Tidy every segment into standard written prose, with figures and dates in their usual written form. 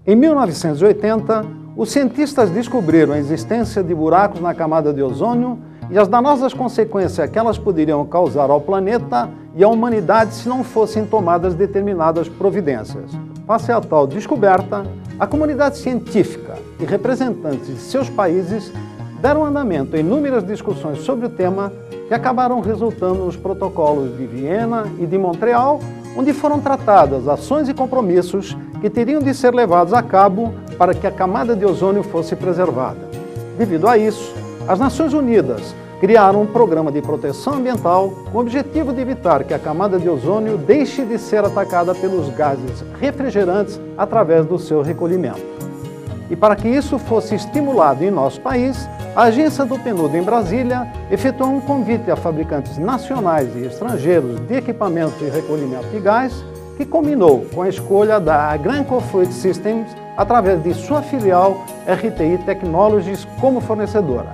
Em 1980, os cientistas descobriram a existência de buracos na camada de ozônio e as danosas consequências que elas poderiam causar ao planeta e à humanidade se não fossem tomadas determinadas providências. Face a tal descoberta, a comunidade científica e representantes de seus países deram andamento a inúmeras discussões sobre o tema que acabaram resultando nos protocolos de Viena e de Montreal, onde foram tratadas ações e compromissos que teriam de ser levados a cabo para que a camada de ozônio fosse preservada. Devido a isso, as Nações Unidas criaram um programa de proteção ambiental com o objetivo de evitar que a camada de ozônio deixe de ser atacada pelos gases refrigerantes através do seu recolhimento. E para que isso fosse estimulado em nosso país, a agência do PNUD em Brasília efetuou um convite a fabricantes nacionais e estrangeiros de equipamentos de recolhimento de gás, que culminou com a escolha da Agranco Fluid Systems através de sua filial RTI Technologies como fornecedora.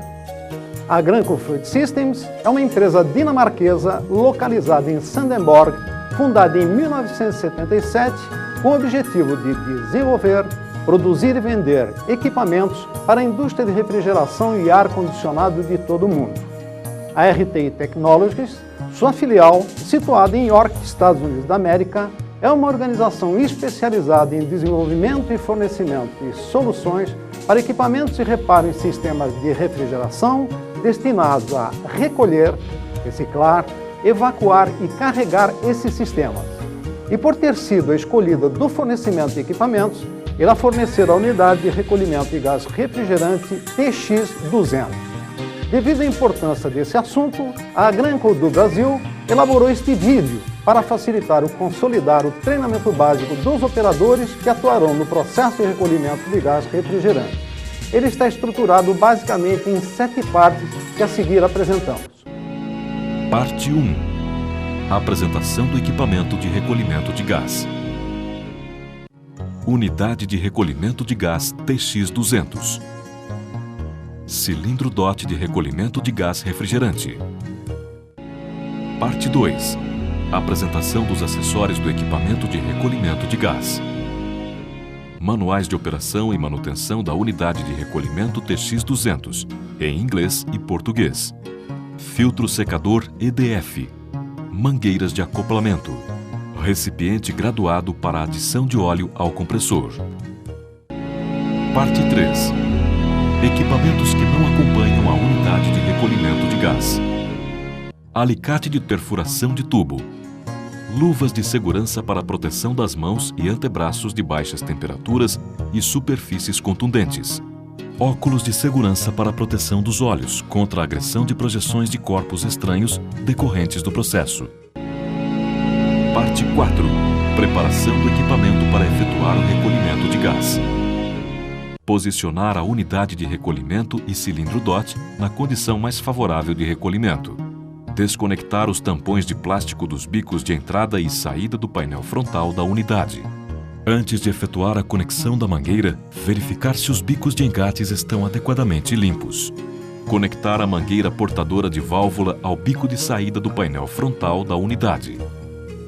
A Agranco Fluid Systems é uma empresa dinamarquesa localizada em Sandemborg, fundada em 1977 com o objetivo de desenvolver, produzir e vender equipamentos para a indústria de refrigeração e ar-condicionado de todo o mundo. A RTI Technologies, sua filial, situada em York, Estados Unidos da América, é uma organização especializada em desenvolvimento e fornecimento de soluções para equipamentos de reparo em sistemas de refrigeração destinados a recolher, reciclar, evacuar e carregar esses sistemas. E por ter sido a escolhida do fornecimento de equipamentos, irá fornecer a unidade de recolhimento de gás refrigerante TX200. Devido à importância desse assunto, a Agranco do Brasil elaborou este vídeo para facilitar o consolidar o treinamento básico dos operadores que atuarão no processo de recolhimento de gás refrigerante. Ele está estruturado basicamente em 7 partes que a seguir apresentamos. Parte 1. A apresentação do equipamento de recolhimento de gás. Unidade de recolhimento de gás TX200. Cilindro DOT de recolhimento de gás refrigerante. Parte 2. Apresentação dos acessórios do equipamento de recolhimento de gás. Manuais de operação e manutenção da unidade de recolhimento TX200, em inglês e português. Filtro secador EDF. Mangueiras de acoplamento. Recipiente graduado para adição de óleo ao compressor. Parte 3. Equipamentos que não acompanham a unidade de recolhimento de gás. Alicate de perfuração de tubo. Luvas de segurança para proteção das mãos e antebraços de baixas temperaturas e superfícies contundentes. Óculos de segurança para proteção dos olhos contra a agressão de projeções de corpos estranhos decorrentes do processo. Parte 4. Preparação do equipamento para efetuar o recolhimento de gás. Posicionar a unidade de recolhimento e cilindro DOT na condição mais favorável de recolhimento. Desconectar os tampões de plástico dos bicos de entrada e saída do painel frontal da unidade. Antes de efetuar a conexão da mangueira, verificar se os bicos de engates estão adequadamente limpos. Conectar a mangueira portadora de válvula ao bico de saída do painel frontal da unidade.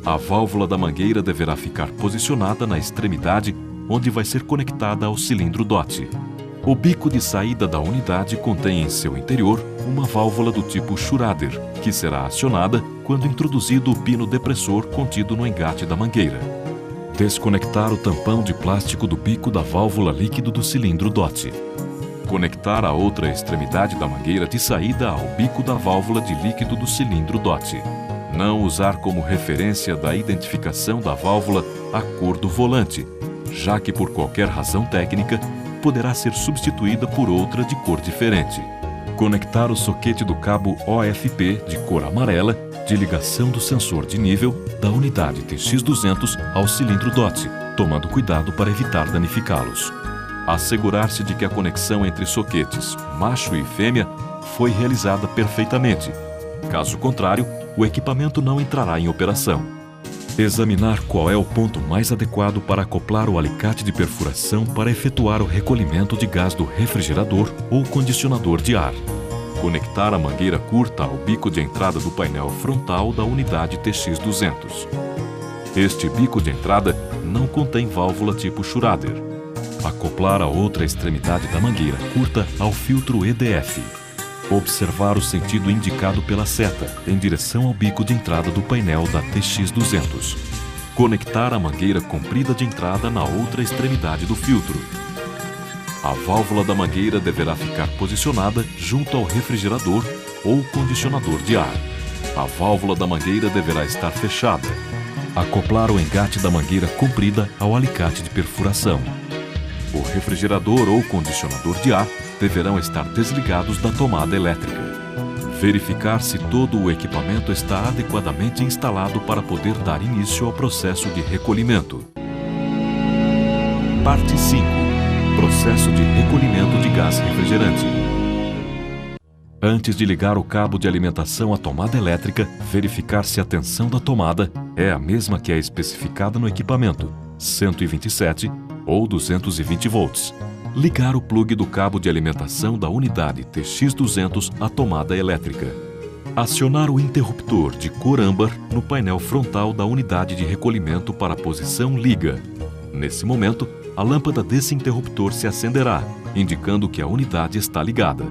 A válvula da mangueira deverá ficar posicionada na extremidade onde vai ser conectada ao cilindro DOT. O bico de saída da unidade contém em seu interior uma válvula do tipo Schrader, que será acionada quando introduzido o pino depressor contido no engate da mangueira. Desconectar o tampão de plástico do bico da válvula líquido do cilindro DOT. Conectar a outra extremidade da mangueira de saída ao bico da válvula de líquido do cilindro DOT. Não usar como referência da identificação da válvula a cor do volante, já que por qualquer razão técnica poderá ser substituída por outra de cor diferente. Conectar o soquete do cabo OFP de cor amarela de ligação do sensor de nível da unidade TX200 ao cilindro DOT, tomando cuidado para evitar danificá-los. Assegurar-se de que a conexão entre soquetes macho e fêmea foi realizada perfeitamente. Caso contrário, o equipamento não entrará em operação. Examinar qual é o ponto mais adequado para acoplar o alicate de perfuração para efetuar o recolhimento de gás do refrigerador ou condicionador de ar. Conectar a mangueira curta ao bico de entrada do painel frontal da unidade TX200. Este bico de entrada não contém válvula tipo Schrader. Acoplar a outra extremidade da mangueira curta ao filtro EDF. Observar o sentido indicado pela seta em direção ao bico de entrada do painel da TX200. Conectar a mangueira comprida de entrada na outra extremidade do filtro. A válvula da mangueira deverá ficar posicionada junto ao refrigerador ou condicionador de ar. A válvula da mangueira deverá estar fechada. Acoplar o engate da mangueira comprida ao alicate de perfuração. O refrigerador ou condicionador de ar deverão estar desligados da tomada elétrica. Verificar se todo o equipamento está adequadamente instalado para poder dar início ao processo de recolhimento. Parte 5. Processo de recolhimento de gás refrigerante. Antes de ligar o cabo de alimentação à tomada elétrica, verificar se a tensão da tomada é a mesma que é especificada no equipamento, 127 ou 220 volts. Ligar o plugue do cabo de alimentação da unidade TX200 à tomada elétrica. Acionar o interruptor de cor âmbar no painel frontal da unidade de recolhimento para a posição liga. Nesse momento, a lâmpada desse interruptor se acenderá, indicando que a unidade está ligada.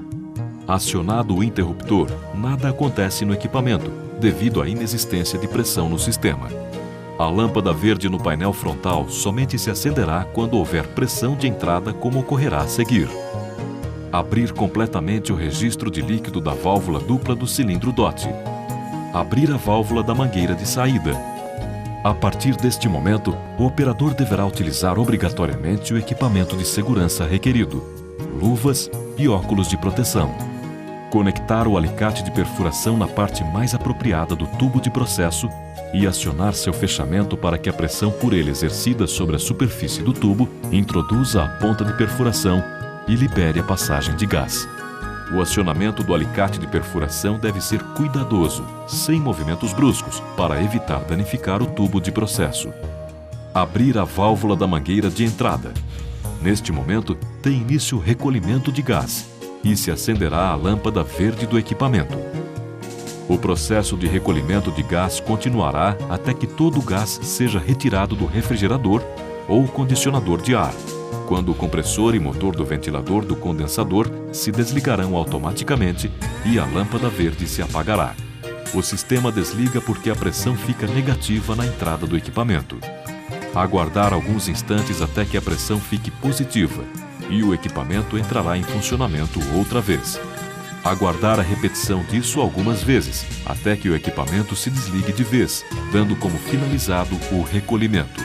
Acionado o interruptor, nada acontece no equipamento, devido à inexistência de pressão no sistema. A lâmpada verde no painel frontal somente se acenderá quando houver pressão de entrada, como ocorrerá a seguir. Abrir completamente o registro de líquido da válvula dupla do cilindro DOT. Abrir a válvula da mangueira de saída. A partir deste momento, o operador deverá utilizar obrigatoriamente o equipamento de segurança requerido, luvas e óculos de proteção. Conectar o alicate de perfuração na parte mais apropriada do tubo de processo e acionar seu fechamento para que a pressão por ele exercida sobre a superfície do tubo introduza a ponta de perfuração e libere a passagem de gás. O acionamento do alicate de perfuração deve ser cuidadoso, sem movimentos bruscos, para evitar danificar o tubo de processo. Abrir a válvula da mangueira de entrada. Neste momento, tem início o recolhimento de gás e se acenderá a lâmpada verde do equipamento. O processo de recolhimento de gás continuará até que todo o gás seja retirado do refrigerador ou condicionador de ar, quando o compressor e motor do ventilador do condensador se desligarão automaticamente e a lâmpada verde se apagará. O sistema desliga porque a pressão fica negativa na entrada do equipamento. Aguardar alguns instantes até que a pressão fique positiva e o equipamento entrará em funcionamento outra vez. Aguardar a repetição disso algumas vezes, até que o equipamento se desligue de vez, dando como finalizado o recolhimento.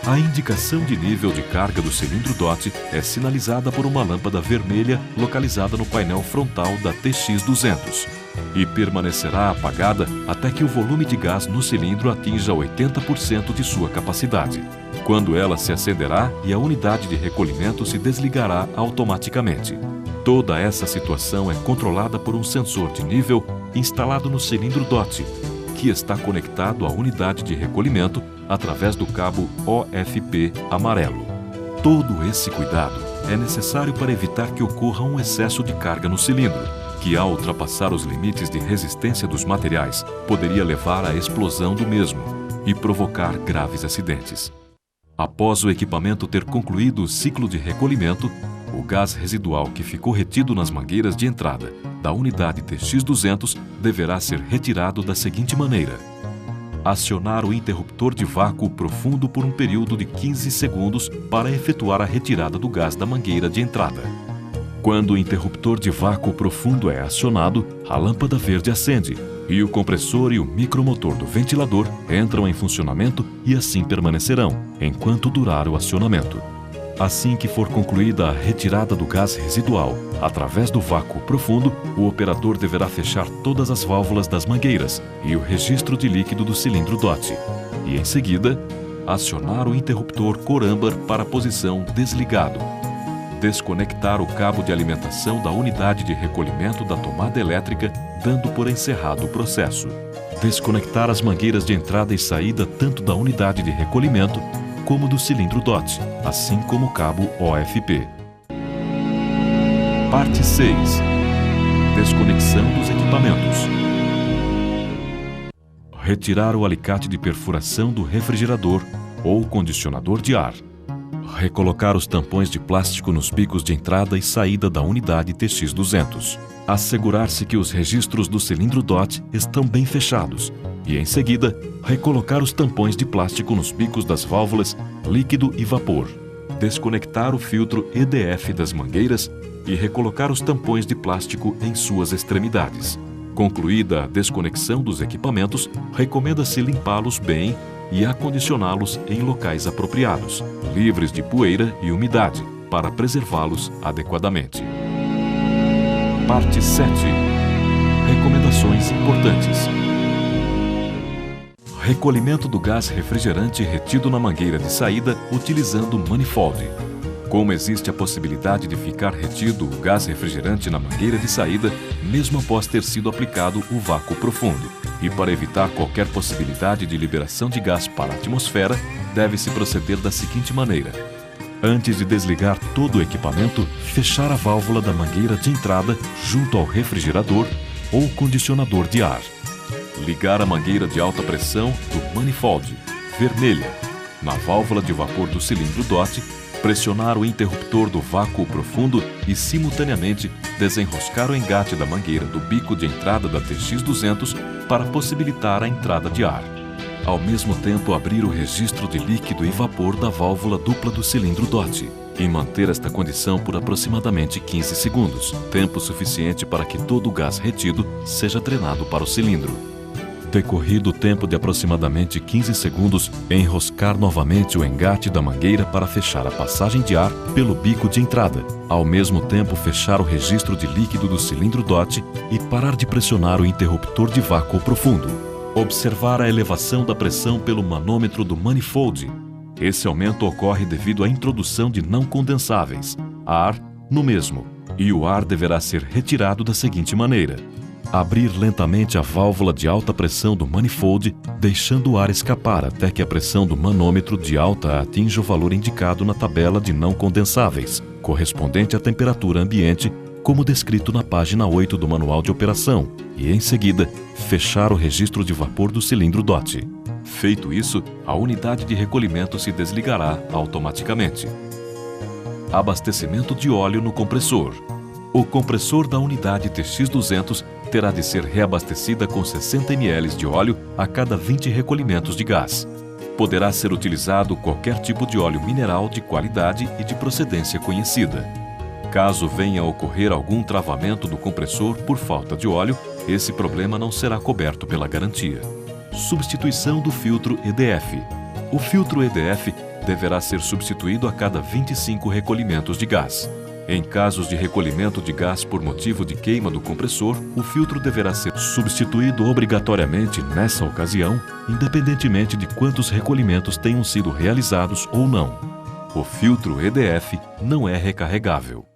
A indicação de nível de carga do cilindro DOT é sinalizada por uma lâmpada vermelha localizada no painel frontal da TX200 e permanecerá apagada até que o volume de gás no cilindro atinja 80% de sua capacidade, quando ela se acenderá e a unidade de recolhimento se desligará automaticamente. Toda essa situação é controlada por um sensor de nível instalado no cilindro DOT, que está conectado à unidade de recolhimento através do cabo OFP amarelo. Todo esse cuidado é necessário para evitar que ocorra um excesso de carga no cilindro, que ao ultrapassar os limites de resistência dos materiais, poderia levar à explosão do mesmo e provocar graves acidentes. Após o equipamento ter concluído o ciclo de recolhimento, o gás residual que ficou retido nas mangueiras de entrada da unidade TX200 deverá ser retirado da seguinte maneira: acionar o interruptor de vácuo profundo por um período de 15 segundos para efetuar a retirada do gás da mangueira de entrada. Quando o interruptor de vácuo profundo é acionado, a lâmpada verde acende e o compressor e o micromotor do ventilador entram em funcionamento e assim permanecerão, enquanto durar o acionamento. Assim que for concluída a retirada do gás residual através do vácuo profundo, o operador deverá fechar todas as válvulas das mangueiras e o registro de líquido do cilindro DOT. E em seguida, acionar o interruptor cor âmbar para a posição desligado. Desconectar o cabo de alimentação da unidade de recolhimento da tomada elétrica, dando por encerrado o processo. Desconectar as mangueiras de entrada e saída tanto da unidade de recolhimento como do cilindro DOT, assim como o cabo OFP. Parte 6. Desconexão dos equipamentos. Retirar o alicate de perfuração do refrigerador ou condicionador de ar. Recolocar os tampões de plástico nos bicos de entrada e saída da unidade TX200. Assegurar-se que os registros do cilindro DOT estão bem fechados e, em seguida, recolocar os tampões de plástico nos bicos das válvulas líquido e vapor. Desconectar o filtro EDF das mangueiras e recolocar os tampões de plástico em suas extremidades. Concluída a desconexão dos equipamentos, recomenda-se limpá-los bem e acondicioná-los em locais apropriados, livres de poeira e umidade, para preservá-los adequadamente. Parte 7. Recomendações importantes. Recolhimento do gás refrigerante retido na mangueira de saída utilizando manifold. Como existe a possibilidade de ficar retido o gás refrigerante na mangueira de saída, mesmo após ter sido aplicado o vácuo profundo, e para evitar qualquer possibilidade de liberação de gás para a atmosfera, deve-se proceder da seguinte maneira. Antes de desligar todo o equipamento, fechar a válvula da mangueira de entrada junto ao refrigerador ou condicionador de ar. Ligar a mangueira de alta pressão do manifold, vermelha, na válvula de vapor do cilindro DOT, pressionar o interruptor do vácuo profundo e, simultaneamente, desenroscar o engate da mangueira do bico de entrada da TX200 para possibilitar a entrada de ar. Ao mesmo tempo, abrir o registro de líquido e vapor da válvula dupla do cilindro DOT e manter esta condição por aproximadamente 15 segundos, tempo suficiente para que todo o gás retido seja drenado para o cilindro. Decorrido o tempo de aproximadamente 15 segundos, enroscar novamente o engate da mangueira para fechar a passagem de ar pelo bico de entrada. Ao mesmo tempo, fechar o registro de líquido do cilindro DOT e parar de pressionar o interruptor de vácuo profundo. Observar a elevação da pressão pelo manômetro do manifold. Esse aumento ocorre devido à introdução de não condensáveis, ar, no mesmo, e o ar deverá ser retirado da seguinte maneira. Abrir lentamente a válvula de alta pressão do manifold, deixando o ar escapar até que a pressão do manômetro de alta atinja o valor indicado na tabela de não condensáveis, correspondente à temperatura ambiente, como descrito na página 8 do Manual de Operação, e, em seguida, fechar o registro de vapor do cilindro DOT. Feito isso, a unidade de recolhimento se desligará automaticamente. Abastecimento de óleo no compressor. O compressor da unidade TX200 terá de ser reabastecida com 60 ml de óleo a cada 20 recolhimentos de gás. Poderá ser utilizado qualquer tipo de óleo mineral de qualidade e de procedência conhecida. Caso venha a ocorrer algum travamento do compressor por falta de óleo, esse problema não será coberto pela garantia. Substituição do filtro EDF. O filtro EDF deverá ser substituído a cada 25 recolhimentos de gás. Em casos de recolhimento de gás por motivo de queima do compressor, o filtro deverá ser substituído obrigatoriamente nessa ocasião, independentemente de quantos recolhimentos tenham sido realizados ou não. O filtro EDF não é recarregável.